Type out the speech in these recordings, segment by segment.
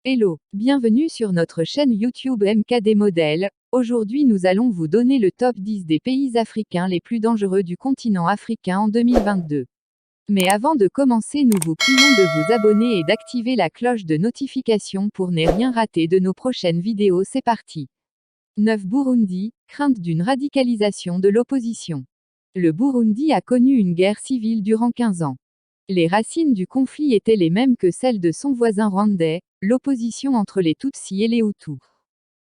Hello, bienvenue sur notre chaîne YouTube MKD Model. Aujourd'hui nous allons vous donner le top 10 des pays africains les plus dangereux du continent africain en 2022. Mais avant de commencer, nous vous prions de vous abonner et d'activer la cloche de notification pour ne rien rater de nos prochaines vidéos. C'est parti. 9. Burundi, crainte d'une radicalisation de l'opposition. Le Burundi a connu une guerre civile durant 15 ans. Les racines du conflit étaient les mêmes que celles de son voisin rwandais, l'opposition entre les Tutsis et les Hutus.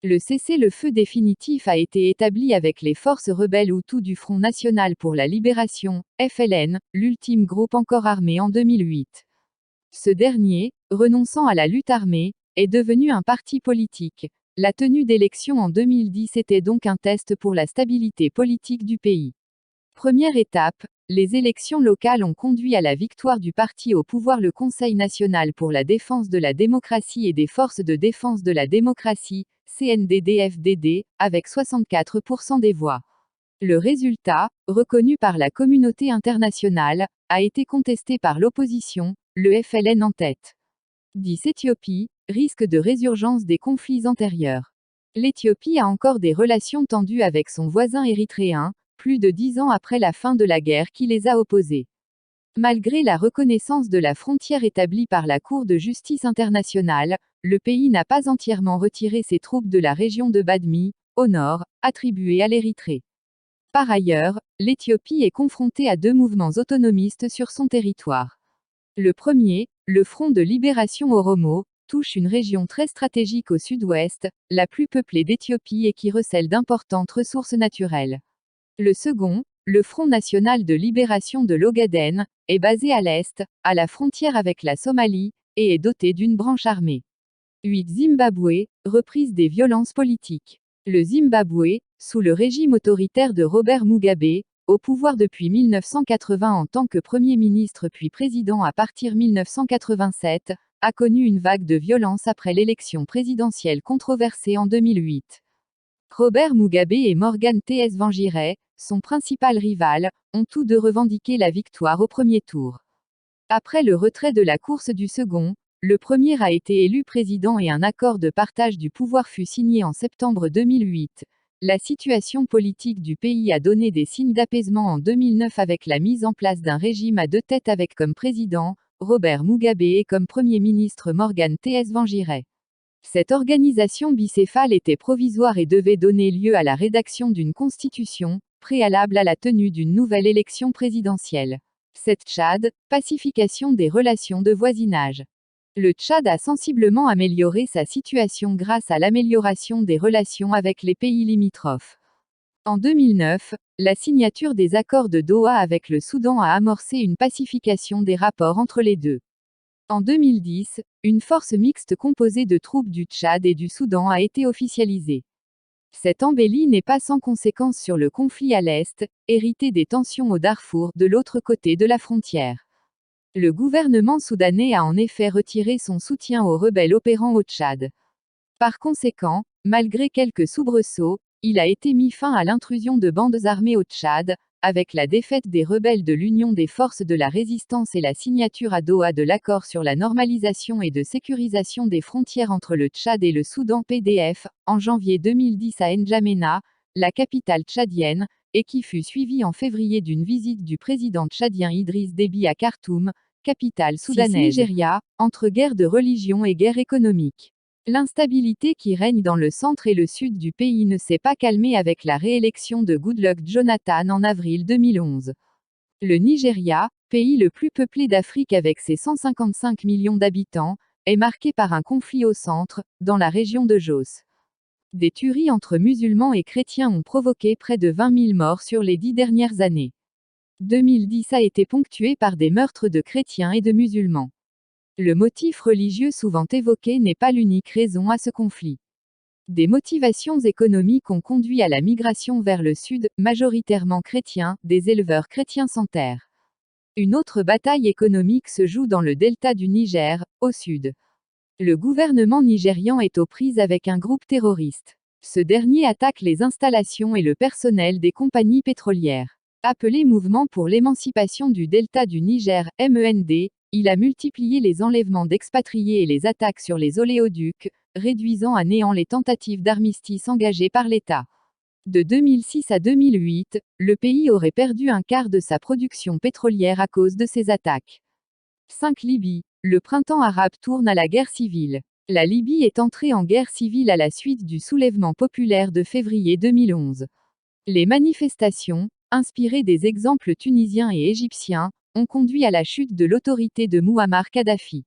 Le cessez-le-feu définitif a été établi avec les forces rebelles Hutus du Front National pour la Libération, FLN, l'ultime groupe encore armé en 2008. Ce dernier, renonçant à la lutte armée, est devenu un parti politique. La tenue d'élections en 2010 était donc un test pour la stabilité politique du pays. Première étape, les élections locales ont conduit à la victoire du parti au pouvoir, le Conseil national pour la défense de la démocratie et des forces de défense de la démocratie, CNDD-FDD, avec 64% des voix. Le résultat, reconnu par la communauté internationale, a été contesté par l'opposition, le FLN en tête. 10. Éthiopie, risque de résurgence des conflits antérieurs. L'Éthiopie a encore des relations tendues avec son voisin érythréen, plus de 10 ans après la fin de la guerre qui les a opposés. Malgré la reconnaissance de la frontière établie par la Cour de justice internationale, le pays n'a pas entièrement retiré ses troupes de la région de Badmi, au nord, attribuée à l'Érythrée. Par ailleurs, l'Éthiopie est confrontée à deux mouvements autonomistes sur son territoire. Le premier, le Front de libération Oromo, touche une région très stratégique au sud-ouest, la plus peuplée d'Éthiopie et qui recèle d'importantes ressources naturelles. Le second, le Front national de libération de l'Ogaden, est basé à l'est, à la frontière avec la Somalie, et est doté d'une branche armée. 8. Zimbabwe, reprise des violences politiques. Le Zimbabwe, sous le régime autoritaire de Robert Mugabe, au pouvoir depuis 1980 en tant que Premier ministre puis président à partir 1987, a connu une vague de violence après l'élection présidentielle controversée en 2008. Robert Mugabe et Morgan Tsvangirai, son principal rival, ont tous deux revendiqué la victoire au premier tour. Après le retrait de la course du second, le premier a été élu président et un accord de partage du pouvoir fut signé en septembre 2008. La situation politique du pays a donné des signes d'apaisement en 2009 avec la mise en place d'un régime à deux têtes avec comme président, Robert Mugabe et comme Premier ministre Morgan Tsvangirai. Cette organisation bicéphale était provisoire et devait donner lieu à la rédaction d'une constitution, préalable à la tenue d'une nouvelle élection présidentielle. 7. Tchad, pacification des relations de voisinage. Le Tchad a sensiblement amélioré sa situation grâce à l'amélioration des relations avec les pays limitrophes. En 2009, la signature des accords de Doha avec le Soudan a amorcé une pacification des rapports entre les deux. En 2010, une force mixte composée de troupes du Tchad et du Soudan a été officialisée. Cette embellie n'est pas sans conséquence sur le conflit à l'est, hérité des tensions au Darfour, de l'autre côté de la frontière. Le gouvernement soudanais a en effet retiré son soutien aux rebelles opérant au Tchad. Par conséquent, malgré quelques soubresauts, il a été mis fin à l'intrusion de bandes armées au Tchad, avec la défaite des rebelles de l'Union des forces de la résistance et la signature à Doha de l'accord sur la normalisation et de sécurisation des frontières entre le Tchad et le Soudan PDF, en janvier 2010 à N'Djamena, la capitale tchadienne, et qui fut suivie en février d'une visite du président tchadien Idriss Déby à Khartoum, capitale soudanaise. 6. Nigeria, entre guerre de religion et guerre économique. L'instabilité qui règne dans le centre et le sud du pays ne s'est pas calmée avec la réélection de Goodluck Jonathan en avril 2011. Le Nigeria, pays le plus peuplé d'Afrique avec ses 155 millions d'habitants, est marqué par un conflit au centre, dans la région de Jos. Des tueries entre musulmans et chrétiens ont provoqué près de 20 000 morts sur les 10 dernières années. 2010 a été ponctué par des meurtres de chrétiens et de musulmans. Le motif religieux souvent évoqué n'est pas l'unique raison à ce conflit. Des motivations économiques ont conduit à la migration vers le sud, majoritairement chrétien, des éleveurs chrétiens sans terre. Une autre bataille économique se joue dans le delta du Niger, au sud. Le gouvernement nigérian est aux prises avec un groupe terroriste. Ce dernier attaque les installations et le personnel des compagnies pétrolières. Appelé Mouvement pour l'émancipation du delta du Niger, MEND, il a multiplié les enlèvements d'expatriés et les attaques sur les oléoducs, réduisant à néant les tentatives d'armistice engagées par l'État. De 2006 à 2008, le pays aurait perdu un quart de sa production pétrolière à cause de ces attaques. 5. Libye. Le printemps arabe tourne à la guerre civile. La Libye est entrée en guerre civile à la suite du soulèvement populaire de février 2011. Les manifestations, inspirées des exemples tunisiens et égyptiens, ont conduit à la chute de l'autorité de Mouammar Kadhafi.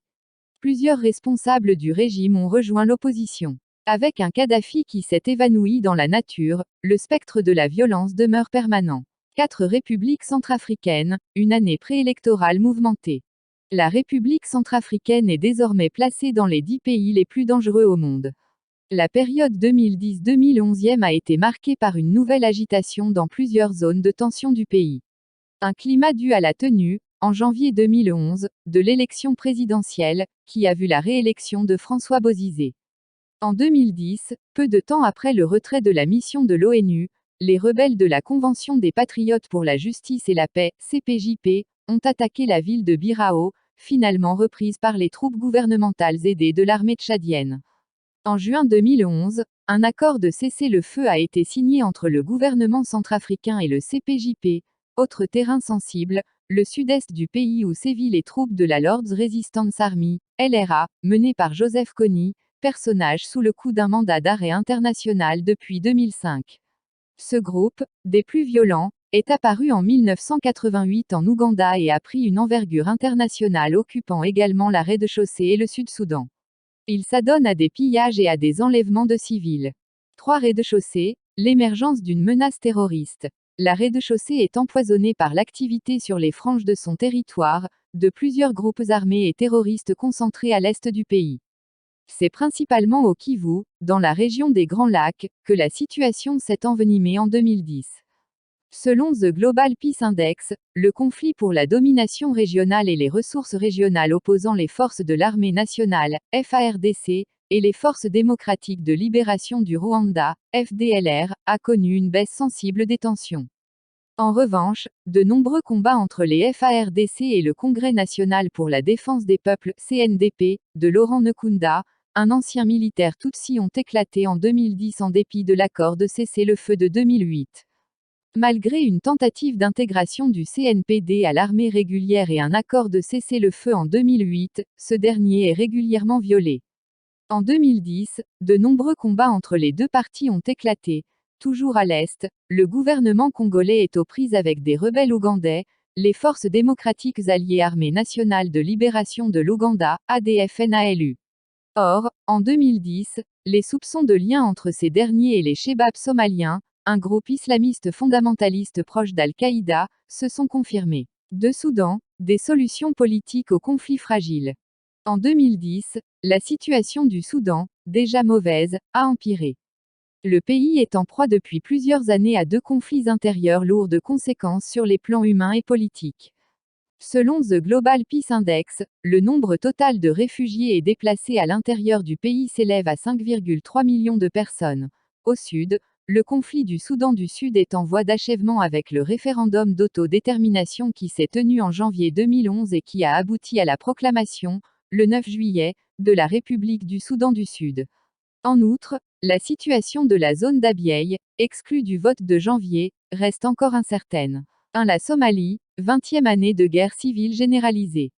Plusieurs responsables du régime ont rejoint l'opposition. Avec un Kadhafi qui s'est évanoui dans la nature, le spectre de la violence demeure permanent. 4. République centrafricaine, une année préélectorale mouvementée. La République centrafricaine est désormais placée dans les 10 pays les plus dangereux au monde. La période 2010-2011 a été marquée par une nouvelle agitation dans plusieurs zones de tension du pays. Un climat dû à la tenue, en janvier 2011, de l'élection présidentielle, qui a vu la réélection de François Bozizé. En 2010, peu de temps après le retrait de la mission de l'ONU, les rebelles de la Convention des Patriotes pour la Justice et la Paix, CPJP, ont attaqué la ville de Birao, finalement reprise par les troupes gouvernementales aidées de l'armée tchadienne. En juin 2011, un accord de cessez-le-feu a été signé entre le gouvernement centrafricain et le CPJP. Autre terrain sensible, le sud-est du pays où sévit les troupes de la Lord's Resistance Army, LRA, menée par Joseph Kony, personnage sous le coup d'un mandat d'arrêt international depuis 2005. Ce groupe, des plus violents, est apparu en 1988 en Ouganda et a pris une envergure internationale, occupant également la rez-de-chaussée et le Sud-Soudan. Il s'adonne à des pillages et à des enlèvements de civils. 3. Rez-de-chaussée, l'émergence d'une menace terroriste. La rez-de-chaussée est empoisonnée par l'activité sur les franges de son territoire, de plusieurs groupes armés et terroristes concentrés à l'est du pays. C'est principalement au Kivu, dans la région des Grands Lacs, que la situation s'est envenimée en 2010. Selon The Global Peace Index, le conflit pour la domination régionale et les ressources régionales opposant les forces de l'armée nationale, FARDC, et les forces démocratiques de libération du Rwanda, FDLR, a connu une baisse sensible des tensions. En revanche, de nombreux combats entre les FARDC et le Congrès national pour la défense des peuples, CNDP, de Laurent Nkunda, un ancien militaire Tutsi, ont éclaté en 2010 en dépit de l'accord de cessez-le-feu de 2008. Malgré une tentative d'intégration du CNPD à l'armée régulière et un accord de cessez-le-feu en 2008, ce dernier est régulièrement violé. En 2010, de nombreux combats entre les deux parties ont éclaté. Toujours à l'est, le gouvernement congolais est aux prises avec des rebelles ougandais, les forces démocratiques alliées Armée nationale de libération de l'Ouganda, ADF-NALU. Or, en 2010, les soupçons de lien entre ces derniers et les Chebabs somaliens, un groupe islamiste fondamentaliste proche d'Al-Qaïda, se sont confirmés. De Soudan, des solutions politiques aux conflits fragiles. En 2010, la situation du Soudan, déjà mauvaise, a empiré. Le pays est en proie depuis plusieurs années à deux conflits intérieurs lourds de conséquences sur les plans humains et politiques. Selon The Global Peace Index, le nombre total de réfugiés et déplacés à l'intérieur du pays s'élève à 5,3 millions de personnes. Au sud, le conflit du Soudan du Sud est en voie d'achèvement avec le référendum d'autodétermination qui s'est tenu en janvier 2011 et qui a abouti à la proclamation, le 9 juillet, de la République du Soudan du Sud. En outre, la situation de la zone d'Abyei, exclue du vote de janvier, reste encore incertaine. 1. La Somalie, 20e année de guerre civile généralisée.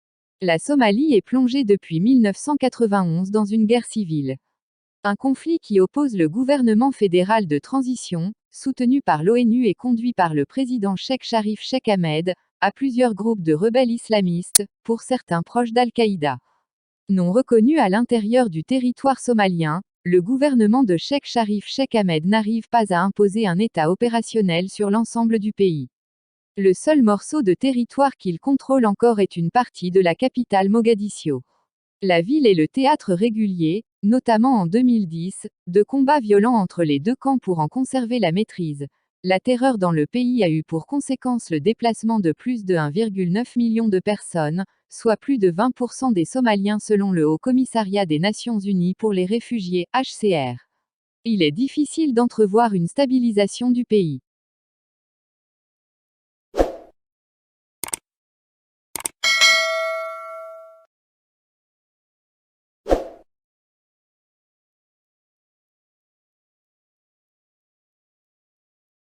La Somalie est plongée depuis 1991 dans une guerre civile. Un conflit qui oppose le gouvernement fédéral de transition, soutenu par l'ONU et conduit par le président Sheikh Sharif Sheikh Ahmed, à plusieurs groupes de rebelles islamistes, pour certains proches d'Al-Qaïda. Non reconnu à l'intérieur du territoire somalien, le gouvernement de Sheikh Sharif Sheikh Ahmed n'arrive pas à imposer un État opérationnel sur l'ensemble du pays. Le seul morceau de territoire qu'il contrôle encore est une partie de la capitale Mogadiscio. La ville est le théâtre régulier, notamment en 2010, de combats violents entre les deux camps pour en conserver la maîtrise. La terreur dans le pays a eu pour conséquence le déplacement de plus de 1,9 million de personnes, soit plus de 20% des Somaliens selon le Haut Commissariat des Nations Unies pour les réfugiés, HCR. Il est difficile d'entrevoir une stabilisation du pays.